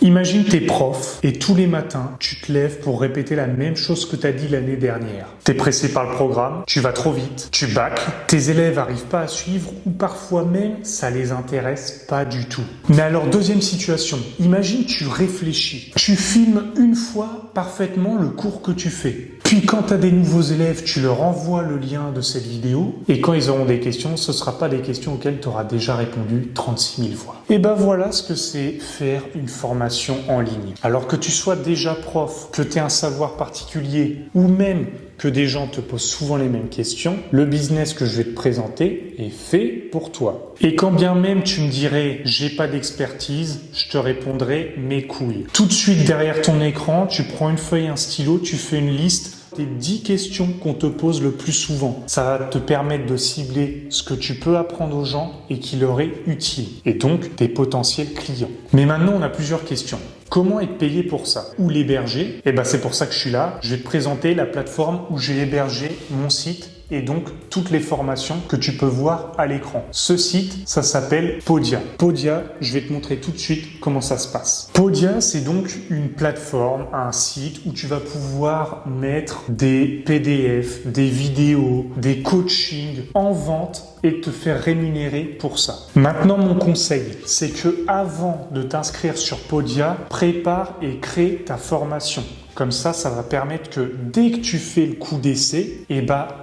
Imagine t'es prof et tous les matins, tu te lèves pour répéter la même chose que t'as dit l'année dernière. T'es pressé par le programme, tu vas trop vite, tu bacs, tes élèves arrivent pas à suivre ou parfois même ça les intéresse pas du tout. Mais alors deuxième situation, imagine tu réfléchis, tu filmes une fois parfaitement le cours que tu fais. Puis quand tu as des nouveaux élèves, tu leur envoies le lien de cette vidéo et quand ils auront des questions, ce ne sera pas des questions auxquelles tu auras déjà répondu 36 000 fois. Et ben voilà ce que c'est faire une formation en ligne. Alors que tu sois déjà prof, que tu aies un savoir particulier ou même que des gens te posent souvent les mêmes questions, le business que je vais te présenter est fait pour toi. Et quand bien même tu me dirais « j'ai pas d'expertise », je te répondrai « mes couilles ». Tout de suite derrière ton écran, tu prends une feuille, un stylo, tu fais une liste des 10 questions qu'on te pose le plus souvent. Ça va te permettre de cibler ce que tu peux apprendre aux gens et qui leur est utile. Et donc, tes potentiels clients. Mais maintenant, on a plusieurs questions. Comment être payé pour ça? Où l'héberger? Eh ben, c'est pour ça que je suis là. Je vais te présenter la plateforme où j'ai hébergé mon site et donc toutes les formations que tu peux voir à l'écran. Ce site, ça s'appelle Podia. Podia, je vais te montrer tout de suite comment ça se passe. Podia, c'est donc une plateforme, un site où tu vas pouvoir mettre des PDF, des vidéos, des coachings en vente et te faire rémunérer pour ça. Maintenant, mon conseil, c'est que avant de t'inscrire sur Podia, prépare et crée ta formation. Comme ça va permettre que dès que tu fais le coup d'essai,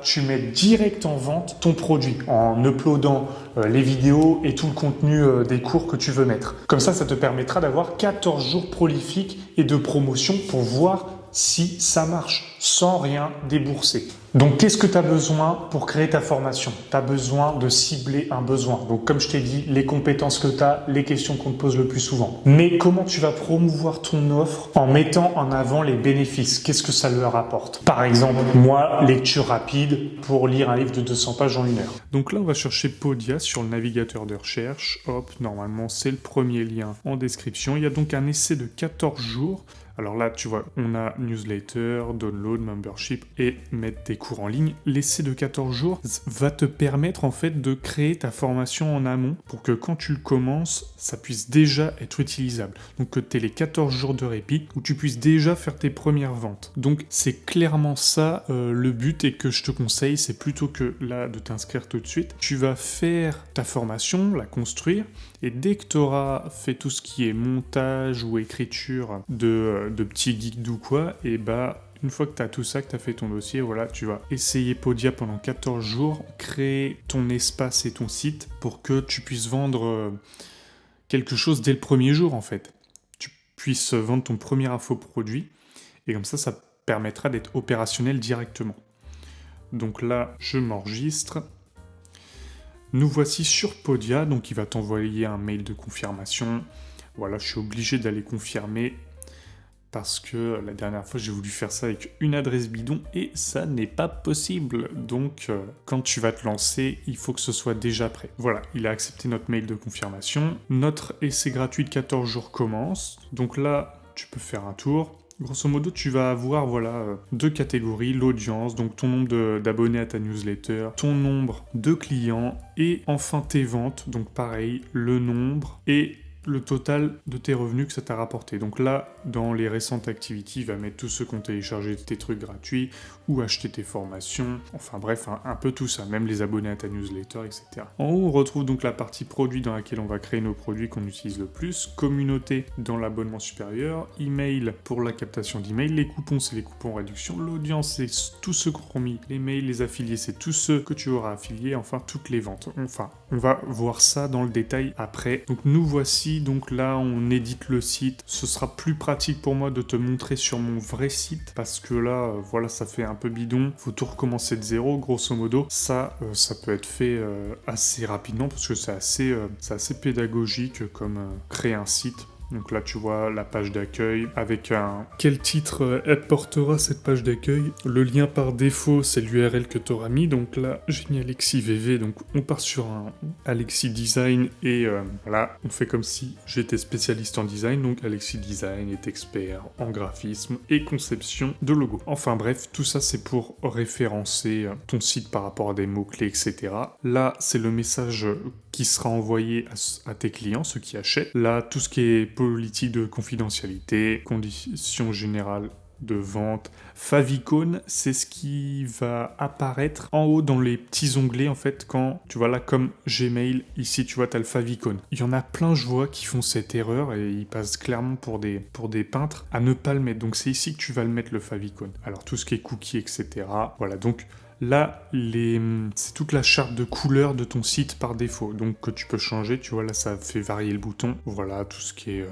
tu mets direct en vente ton produit en uploadant les vidéos et tout le contenu des cours que tu veux mettre. Comme ça te permettra d'avoir 14 jours prolifiques et de promotion pour voir si ça marche sans rien débourser. Donc, qu'est-ce que tu as besoin pour créer ta formation? Tu as besoin de cibler un besoin. Donc, comme je t'ai dit, les compétences que tu as, les questions qu'on te pose le plus souvent. Mais comment tu vas promouvoir ton offre en mettant en avant les bénéfices? Qu'est-ce que ça leur apporte? Par exemple, moi, lecture rapide pour lire un livre de 200 pages en 1 heure. Donc là, on va chercher Podia sur le navigateur de recherche. Hop, normalement, c'est le premier lien en description. Il y a donc un essai de 14 jours. Alors là, tu vois, on a newsletter, download, membership et mettre tes cours en ligne. L'essai de 14 jours va te permettre en fait de créer ta formation en amont pour que quand tu le commences, ça puisse déjà être utilisable. Donc que tu aies les 14 jours de répit où tu puisses déjà faire tes premières ventes. Donc c'est clairement ça le but et que je te conseille, c'est plutôt que là de t'inscrire tout de suite. Tu vas faire ta formation, la construire et dès que tu auras fait tout ce qui est montage ou écriture de petits guides ou quoi, et une fois que tu as tout ça, que tu as fait ton dossier, voilà, tu vas essayer Podia pendant 14 jours, créer ton espace et ton site pour que tu puisses vendre quelque chose dès le premier jour en fait. Tu puisses vendre ton premier infoproduit et comme ça permettra d'être opérationnel directement. Donc là, je m'enregistre. Nous voici sur Podia, donc il va t'envoyer un mail de confirmation. Voilà, je suis obligé d'aller confirmer parce que la dernière fois, j'ai voulu faire ça avec une adresse bidon et ça n'est pas possible. Donc, quand tu vas te lancer, il faut que ce soit déjà prêt. Voilà, il a accepté notre mail de confirmation. Notre essai gratuit de 14 jours commence. Donc là, tu peux faire un tour. Grosso modo, tu vas avoir deux catégories, l'audience, donc ton nombre d'abonnés à ta newsletter, ton nombre de clients et enfin tes ventes, donc pareil, le nombre et le total de tes revenus que ça t'a rapporté. Donc là, dans les récentes activités, il va mettre tous ceux qui ont téléchargé tes trucs gratuits ou acheté tes formations, enfin bref, un peu tout ça, même les abonnés à ta newsletter, etc. En haut, on retrouve donc la partie produits dans laquelle on va créer nos produits qu'on utilise le plus, communauté dans l'abonnement supérieur, email pour la captation d'email, les coupons, c'est les coupons réduction, l'audience, c'est tous ceux qui ont mis les mails, les affiliés, c'est tous ceux que tu auras affiliés, enfin toutes les ventes. Enfin, on va voir ça dans le détail après. Donc nous voici. Donc là, on édite le site. Ce sera plus pratique pour moi de te montrer sur mon vrai site parce que là, voilà, ça fait un peu bidon. Faut tout recommencer de zéro, grosso modo. Ça peut être fait assez rapidement parce que c'est assez pédagogique comme créer un site. Donc là, tu vois la page d'accueil avec quel titre elle portera cette page d'accueil. Le lien par défaut, c'est l'URL que tu auras mis. Donc là, j'ai mis Alexis VV. Donc on part sur un Alexis Design et voilà, on fait comme si j'étais spécialiste en design. Donc Alexis Design est expert en graphisme et conception de logos. Enfin bref, tout ça c'est pour référencer ton site par rapport à des mots-clés, etc. Là, c'est le message qui sera envoyé à tes clients, ceux qui achètent. Là, tout ce qui est politique de confidentialité, conditions générales de vente, favicon, c'est ce qui va apparaître en haut dans les petits onglets en fait quand tu vois là comme Gmail ici tu vois t'as le favicon. Il y en a plein je vois qui font cette erreur et ils passent clairement pour des peintres à ne pas le mettre. Donc c'est ici que tu vas le mettre le favicon. Alors tout ce qui est cookies etc. Voilà donc là, c'est toute la charte de couleurs de ton site par défaut, donc que tu peux changer, tu vois, là ça fait varier le bouton. Voilà, tout ce qui est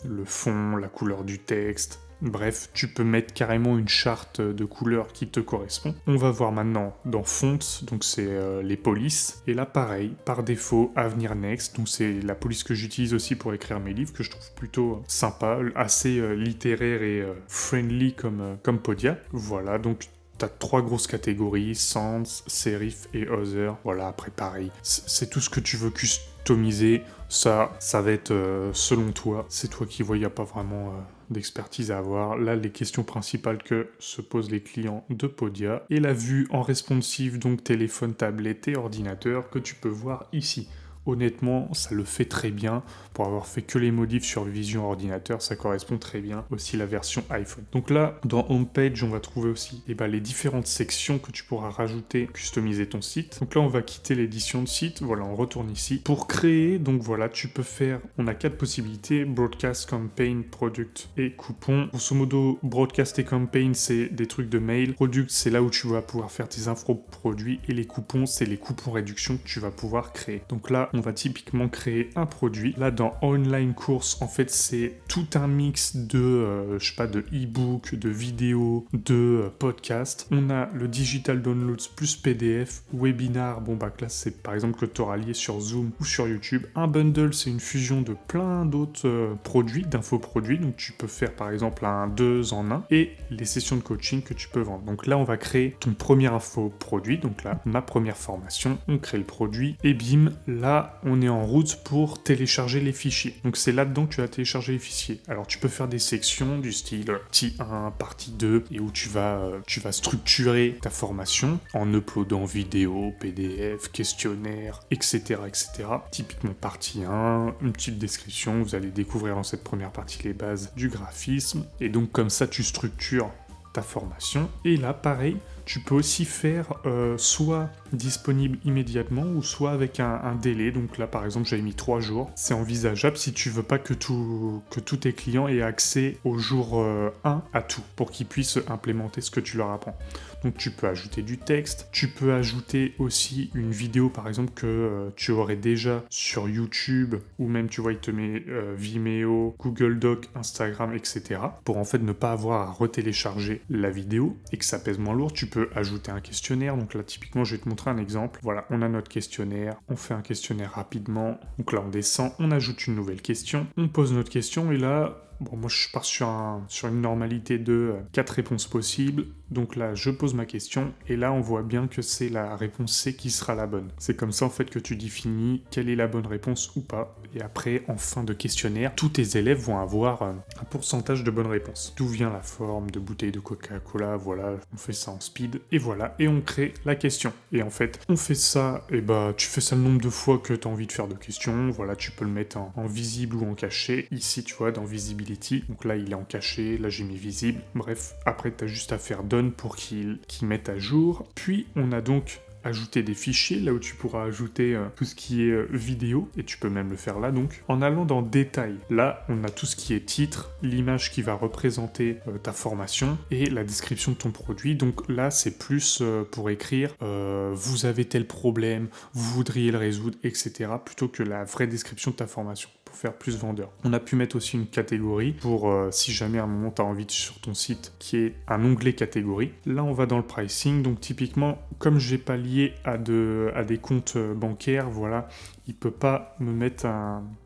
le fond, la couleur du texte. Bref, tu peux mettre carrément une charte de couleurs qui te correspond. On va voir maintenant dans Fonts, donc c'est les polices. Et là, pareil, par défaut, Avenir Next, donc c'est la police que j'utilise aussi pour écrire mes livres, que je trouve plutôt sympa, assez littéraire et friendly comme Podia. Voilà, donc t'as 3 grosses catégories, Sans, Serif et Other. Voilà, après pareil, c'est tout ce que tu veux customiser. Ça va être selon toi. C'est toi qui vois, il n'y a pas vraiment d'expertise à avoir. Là, les questions principales que se posent les clients de Podia. Et la vue en responsive, donc téléphone, tablette et ordinateur, que tu peux voir ici. Honnêtement, ça le fait très bien. Pour avoir fait que les modifs sur Vision Ordinateur, ça correspond très bien aussi la version iPhone. Donc là, dans Homepage, on va trouver aussi les différentes sections que tu pourras rajouter, customiser ton site. Donc là, on va quitter l'édition de site. Voilà, on retourne ici. Pour créer, donc voilà, tu peux faire, on a 4 possibilités, Broadcast, Campaign, Product et Coupon. Grosso modo, Broadcast et Campaign, c'est des trucs de mail. Product, c'est là où tu vas pouvoir faire tes infos produits. Et les coupons, c'est les coupons réduction que tu vas pouvoir créer. Donc là, on va typiquement créer un produit. Là, dans Online Course, en fait, c'est tout un mix de, de e-book, de vidéos, de podcasts. On a le Digital Downloads plus PDF, Webinar, bon bah là, c'est par exemple que tu auras lié sur Zoom ou sur YouTube. Un bundle, c'est une fusion de plein d'autres produits, d'infoproduits. Donc, tu peux faire par exemple un 2 en 1 et les sessions de coaching que tu peux vendre. Donc là, on va créer ton premier infoproduit. Donc là, ma première formation, on crée le produit et bim, là, on est en route pour télécharger les fichiers. Donc c'est là-dedans que tu vas télécharger les fichiers. Alors tu peux faire des sections du style partie 1, partie 2 et où tu vas structurer ta formation en uploadant vidéo, PDF, questionnaire, etc., etc. Typiquement partie 1, une petite description, vous allez découvrir dans cette première partie les bases du graphisme et donc comme ça tu structures ta formation. Et là pareil, tu peux aussi faire soit disponible immédiatement ou soit avec un délai. Donc là, par exemple, j'avais mis 3 jours. C'est envisageable si tu veux pas que tous tes clients aient accès au jour 1 à tout pour qu'ils puissent implémenter ce que tu leur apprends. Donc tu peux ajouter du texte. Tu peux ajouter aussi une vidéo, par exemple, que tu aurais déjà sur YouTube ou même, tu vois, il te met Vimeo, Google Doc, Instagram, etc. pour en fait ne pas avoir à retélécharger la vidéo et que ça pèse moins lourd. Tu peux ajouter un questionnaire. Donc là, typiquement, je vais te montrer un exemple. Voilà, on a notre questionnaire. On fait un questionnaire rapidement. Donc là, on descend. On ajoute une nouvelle question. On pose notre question. Et là, bon, moi, je pars sur une normalité de 4 réponses possibles. Donc là, je pose ma question. Et là, on voit bien que c'est la réponse C qui sera la bonne. C'est comme ça, en fait, que tu définis quelle est la bonne réponse ou pas. Et après, en fin de questionnaire, tous tes élèves vont avoir un pourcentage de bonnes réponses. D'où vient la forme de bouteille de Coca-Cola? Voilà, on fait ça en speed. Et voilà, et on crée la question. Et en fait, on fait ça, et bah, tu fais ça le nombre de fois que tu as envie de faire de questions. Voilà, tu peux le mettre en visible ou en caché. Ici, tu vois, dans Visibility. Donc là, il est en caché. Là, j'ai mis visible. Bref, après, tu as juste à faire done pour qu'il mette à jour. Puis, on a donc ajouter des fichiers, là où tu pourras ajouter tout ce qui est vidéo, et tu peux même le faire là donc. En allant dans détail, là on a tout ce qui est titre, l'image qui va représenter ta formation, et la description de ton produit. Donc là c'est plus pour écrire vous avez tel problème, vous voudriez le résoudre, etc. plutôt que la vraie description de ta formation. Faire plus vendeur. On a pu mettre aussi une catégorie pour si jamais à un moment tu as envie sur ton site qui est un onglet catégorie. Là on va dans le pricing, donc typiquement comme j'ai pas lié à des comptes bancaires, voilà, il peut pas me mettre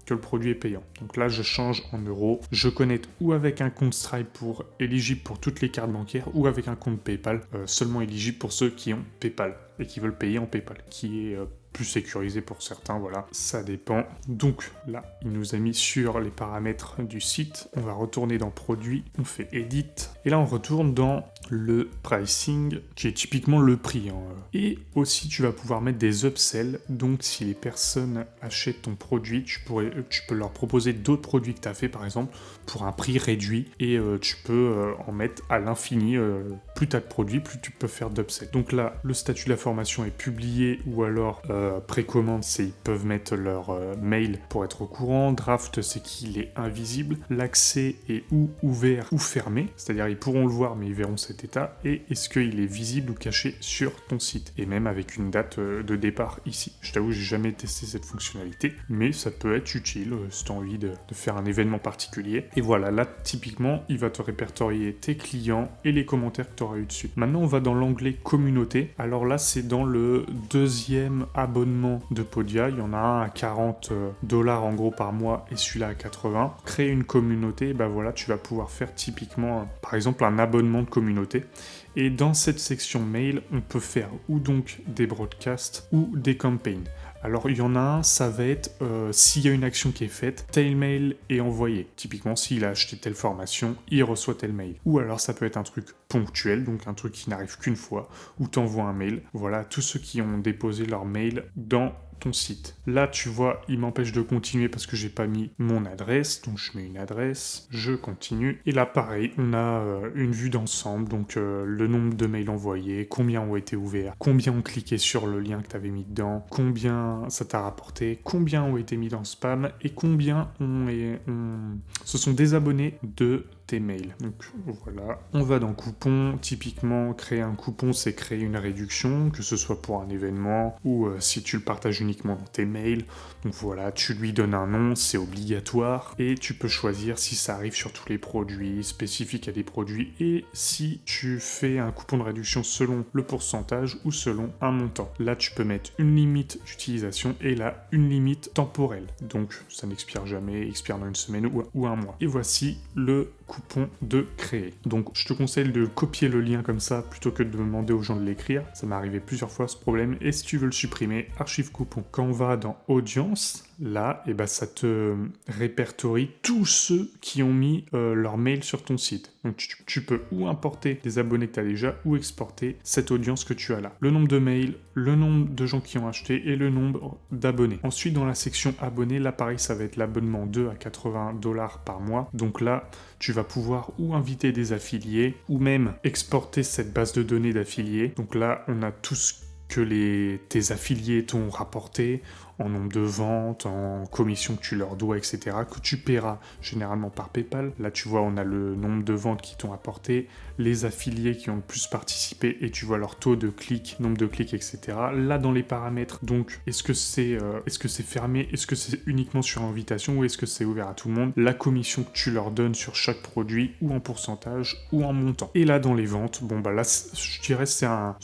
que le produit est payant. Donc là je change en euros, je connecte ou avec un compte Stripe pour éligible pour toutes les cartes bancaires ou avec un compte PayPal, seulement éligible pour ceux qui ont PayPal et qui veulent payer en PayPal, qui est plus sécurisé pour certains, voilà, ça dépend. Donc là, il nous a mis sur les paramètres du site. On va retourner dans produit, on fait edit, et là on retourne dans le pricing, qui est typiquement le prix. Et aussi, tu vas pouvoir mettre des upsells, donc si les personnes achètent ton produit, tu peux leur proposer d'autres produits que tu as fait, par exemple, pour un prix réduit, et tu peux en mettre à l'infini. Plus tu as de produits, plus tu peux faire d'upsell. Donc là, le statut de la formation est publié, ou alors précommande, c'est ils peuvent mettre leur mail pour être au courant. Draft, c'est qu'il est invisible. L'accès est ou ouvert ou fermé, c'est-à-dire ils pourront le voir, mais ils verront cet état. Et est-ce qu'il est visible ou caché sur ton site, et même avec une date de départ ici. Je t'avoue, j'ai jamais testé cette fonctionnalité, mais ça peut être utile si tu as envie de faire un événement particulier. Et voilà, là, typiquement, il va te répertorier tes clients et les commentaires que tu auras eu dessus. Maintenant, on va dans l'onglet communauté. Alors là, c'est dans le deuxième abonnement de Podia. Il y en a un à 40 $ en gros par mois, et celui-là à 80. Créer une communauté, bah voilà, tu vas pouvoir faire typiquement, par exemple, un abonnement de communauté. Et dans cette section mail, on peut faire ou donc des broadcasts ou des campaigns. Alors il y en a un, ça va être s'il y a une action qui est faite, tel mail est envoyé. Typiquement, s'il a acheté telle formation, il reçoit tel mail. Ou alors ça peut être un truc ponctuel, donc un truc qui n'arrive qu'une fois, où tu envoies un mail. Voilà, tous ceux qui ont déposé leur mail dans ton site. Là, tu vois, il m'empêche de continuer parce que j'ai pas mis mon adresse, donc je mets une adresse, je continue. Et là, pareil, on a une vue d'ensemble, donc le nombre de mails envoyés, combien ont été ouverts, combien ont cliqué sur le lien que tu avais mis dedans, combien ça t'a rapporté, combien ont été mis dans spam, et combien se sont désabonnés de tes mails. Donc voilà, on va dans coupon. Typiquement, créer un coupon, c'est créer une réduction, que ce soit pour un événement ou si tu le partages uniquement dans tes mails. Donc voilà, tu lui donnes un nom, c'est obligatoire, et tu peux choisir si ça arrive sur tous les produits, spécifique à des produits, et si tu fais un coupon de réduction selon le pourcentage ou selon un montant. Là, tu peux mettre une limite d'utilisation et là, une limite temporelle. Donc ça n'expire jamais, expire dans une semaine ou un mois. Et voici le coupon de créer. Donc je te conseille de copier le lien comme ça plutôt que de demander aux gens de l'écrire. Ça m'est arrivé plusieurs fois ce problème, et si tu veux le supprimer, archive coupon. Quand on va dans audience, là, et ben ça te répertorie tous ceux qui ont mis leur mail sur ton site. Donc tu peux ou importer des abonnés que tu as déjà, ou exporter cette audience que tu as là. Le nombre de mails, le nombre de gens qui ont acheté et le nombre d'abonnés. Ensuite, dans la section abonnés, là pareil, ça va être l'abonnement 2 à 80 $ par mois. Donc là, tu vas pouvoir ou inviter des affiliés, ou même exporter cette base de données d'affiliés. Donc là, on a tout ce que tes affiliés t'ont rapporté, en nombre de ventes, en commission que tu leur dois, etc., que tu paieras généralement par PayPal. Là, tu vois, on a le nombre de ventes qui t'ont apporté, les affiliés qui ont le plus participé, et tu vois leur taux de clics, nombre de clics, etc. Là, dans les paramètres, donc, est-ce que c'est fermé, est-ce que c'est uniquement sur invitation, ou est-ce que c'est ouvert à tout le monde, la commission que tu leur donnes sur chaque produit, ou en pourcentage, ou en montant. Et là, dans les ventes, bon, bah là, je dirais ça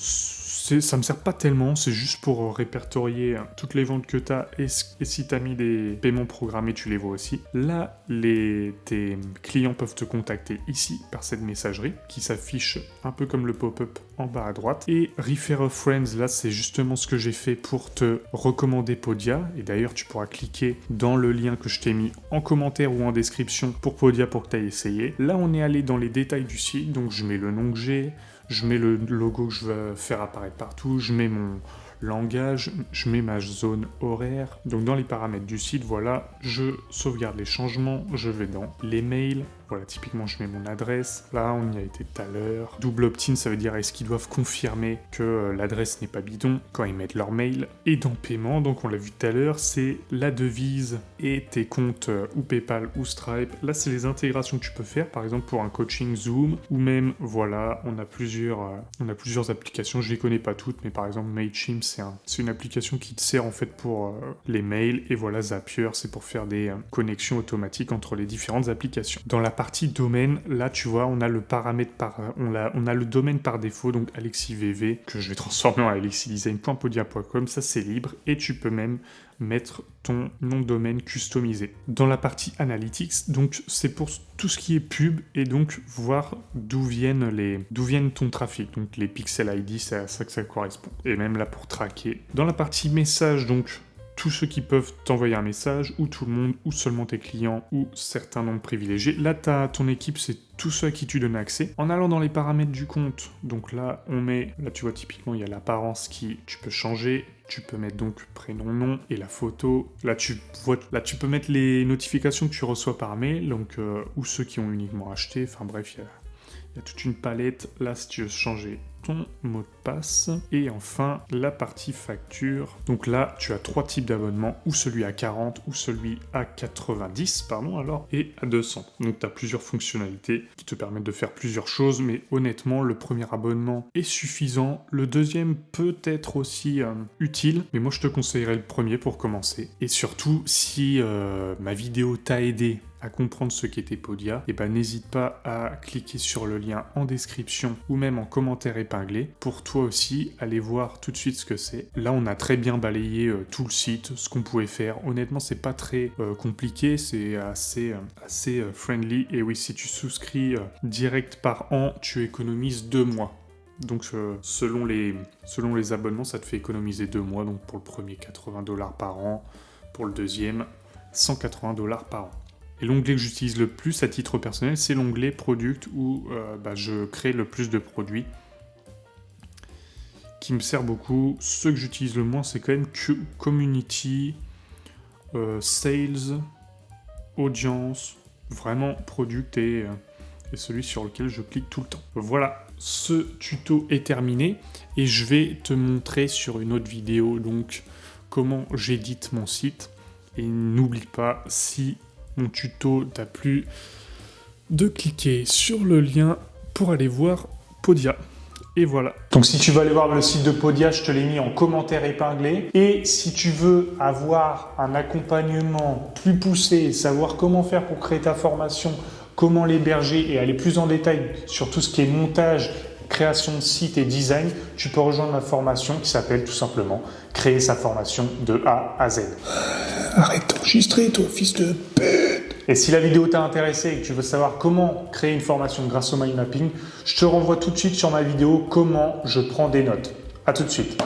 me sert pas tellement, c'est juste pour répertorier toutes les ventes que tu as, et si tu as mis des paiements programmés, tu les vois aussi. Là, tes clients peuvent te contacter ici par cette messagerie qui s'affiche un peu comme le pop-up en bas à droite. Et Refer a Friends, là, c'est justement ce que j'ai fait pour te recommander Podia. Et d'ailleurs, tu pourras cliquer dans le lien que je t'ai mis en commentaire ou en description pour Podia pour que tu ailles essayer. Là, on est allé dans les détails du site, donc je mets le nom que j'ai, je mets le logo que je veux faire apparaître partout, je mets mon langage, je mets ma zone horaire. Donc dans les paramètres du site, voilà, je sauvegarde les changements, je vais dans les mails. Voilà, typiquement, je mets mon adresse. Là, on y a été tout à l'heure. Double opt-in, ça veut dire est-ce qu'ils doivent confirmer que l'adresse n'est pas bidon quand ils mettent leur mail. Et dans paiement, donc on l'a vu tout à l'heure, c'est la devise et tes comptes ou PayPal ou Stripe. Là, c'est les intégrations que tu peux faire, par exemple pour un coaching Zoom, ou même, voilà, on a plusieurs applications. Je les connais pas toutes, mais par exemple, Mailchimp, c'est une application qui te sert en fait pour les mails. Et voilà, Zapier, c'est pour faire des connexions automatiques entre les différentes applications. Dans la partie domaine, là tu vois, on a le paramètre on a le domaine par défaut, donc AlexiVV, que je vais transformer en alexidesign.podia.com, ça c'est libre, et tu peux même mettre ton nom de domaine customisé. Dans la partie Analytics, donc c'est pour tout ce qui est pub et donc voir d'où viennent ton trafic. Donc les pixel ID, c'est à ça que ça correspond. Et même là pour traquer. Dans la partie message, donc tous ceux qui peuvent t'envoyer un message, ou tout le monde, ou seulement tes clients, ou certains nombres privilégiés. Là, ton équipe, c'est tous ceux à qui tu donnes accès. En allant dans les paramètres du compte, donc là, là tu vois typiquement, il y a l'apparence qui, tu peux changer. Tu peux mettre donc prénom, nom et la photo. Là, tu peux mettre les notifications que tu reçois par mail, donc ou ceux qui ont uniquement acheté. Enfin bref, il y a toute une palette. Là, si tu veux changer ton mot de passe. Et enfin, la partie facture. Donc là, tu as 3 types d'abonnements, ou celui à 40, ou celui à 90, et à 200. Donc tu as plusieurs fonctionnalités qui te permettent de faire plusieurs choses, mais honnêtement, le premier abonnement est suffisant. Le deuxième peut être aussi utile, mais moi je te conseillerais le premier pour commencer. Et surtout, si ma vidéo t'a aidé à comprendre ce qu'était Podia, et n'hésite pas à cliquer sur le lien en description ou même en commentaire épinglé pour toi aussi aller voir tout de suite ce que c'est. Là, on a très bien balayé tout le site, ce qu'on pouvait faire. Honnêtement, c'est pas très compliqué, c'est assez friendly. Et oui, si tu souscris direct par an, tu économises 2 mois. Donc selon les abonnements, ça te fait économiser 2 mois. Donc pour le premier, $80 par an. Pour le deuxième, $180 par an. Et l'onglet que j'utilise le plus à titre personnel, c'est l'onglet Product où je crée le plus de produits qui me sert beaucoup. Ceux que j'utilise le moins, c'est quand même Community, Sales, Audience, vraiment Product et celui sur lequel je clique tout le temps. Voilà, ce tuto est terminé et je vais te montrer sur une autre vidéo donc comment j'édite mon site. Et n'oublie pas, si mon tuto t'a plu, de cliquer sur le lien pour aller voir Podia. Et voilà. Donc si tu veux aller voir le site de Podia, je te l'ai mis en commentaire épinglé. Et si tu veux avoir un accompagnement plus poussé, savoir comment faire pour créer ta formation, comment l'héberger et aller plus en détail sur tout ce qui est montage, création de site et design, tu peux rejoindre ma formation qui s'appelle tout simplement Créer sa formation de A à Z. Arrête d'enregistrer, toi, fils de pute! Et si la vidéo t'a intéressé et que tu veux savoir comment créer une formation grâce au mind mapping, je te renvoie tout de suite sur ma vidéo comment je prends des notes. À tout de suite.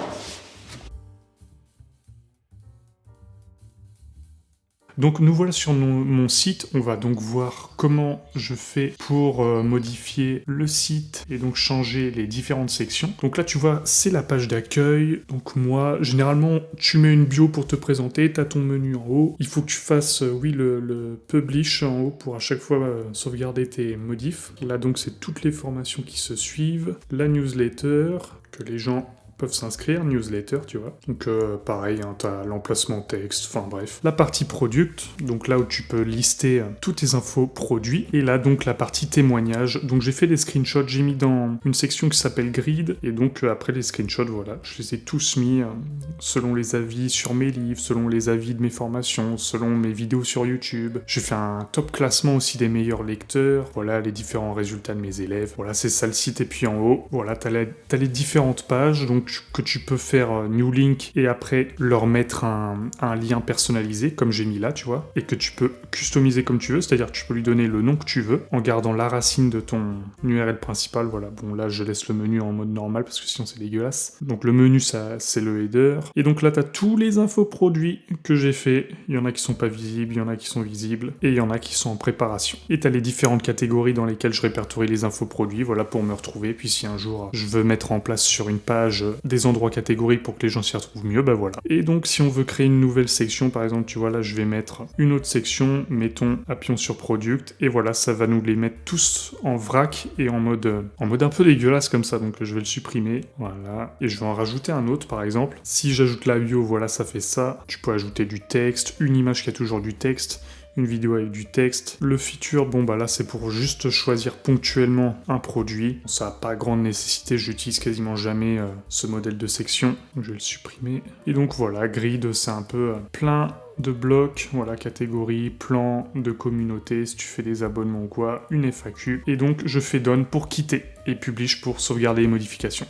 Donc nous voilà sur mon site, on va donc voir comment je fais pour modifier le site et donc changer les différentes sections. Donc là tu vois, c'est la page d'accueil. Donc moi, généralement, tu mets une bio pour te présenter, tu as ton menu en haut. Il faut que tu fasses, le publish en haut pour à chaque fois sauvegarder tes modifs. Là donc c'est toutes les formations qui se suivent. La newsletter, que les gens peuvent s'inscrire, newsletter, tu vois. Donc pareil, hein, t'as l'emplacement texte, enfin bref. La partie product, donc là où tu peux lister toutes tes infos produits. Et là donc la partie témoignages. Donc j'ai fait des screenshots, j'ai mis dans une section qui s'appelle grid. Et donc après les screenshots, voilà, je les ai tous mis selon les avis sur mes livres, selon les avis de mes formations, selon mes vidéos sur YouTube. J'ai fait un top classement aussi des meilleurs lecteurs. Voilà les différents résultats de mes élèves. Voilà, c'est ça le site. Et puis en haut, voilà, t'as les différentes pages. Donc que tu peux faire new link et après leur mettre un lien personnalisé comme j'ai mis là, tu vois, et que tu peux customiser comme tu veux, c'est-à-dire que tu peux lui donner le nom que tu veux en gardant la racine de ton URL principal. Voilà, bon là je laisse le menu en mode normal parce que sinon c'est dégueulasse. Donc le menu, ça c'est le header, et donc là t'as tous les infos produits que j'ai fait. Il y en a qui sont pas visibles, il y en a qui sont visibles et il y en a qui sont en préparation, et t'as les différentes catégories dans lesquelles je répertorie les infos produits, voilà, pour me retrouver. Puis si un jour je veux mettre en place sur une page des endroits catégoriques pour que les gens s'y retrouvent mieux, voilà. Et donc si on veut créer une nouvelle section, par exemple, tu vois là je vais mettre une autre section, mettons appuyons sur product, et voilà, ça va nous les mettre tous en vrac et en mode un peu dégueulasse comme ça. Donc je vais le supprimer, voilà, et je vais en rajouter un autre. Par exemple, si j'ajoute la bio, voilà, ça fait ça. Tu peux ajouter du texte, une image qui a toujours du texte, une vidéo avec du texte. Le feature, bon là c'est pour juste choisir ponctuellement un produit. Ça n'a pas grande nécessité, j'utilise quasiment jamais ce modèle de section, donc je vais le supprimer. Et donc voilà, grid, c'est un peu plein de blocs, voilà, catégorie, plan de communauté, si tu fais des abonnements ou quoi, une FAQ. Et donc je fais done pour quitter et publish pour sauvegarder les modifications.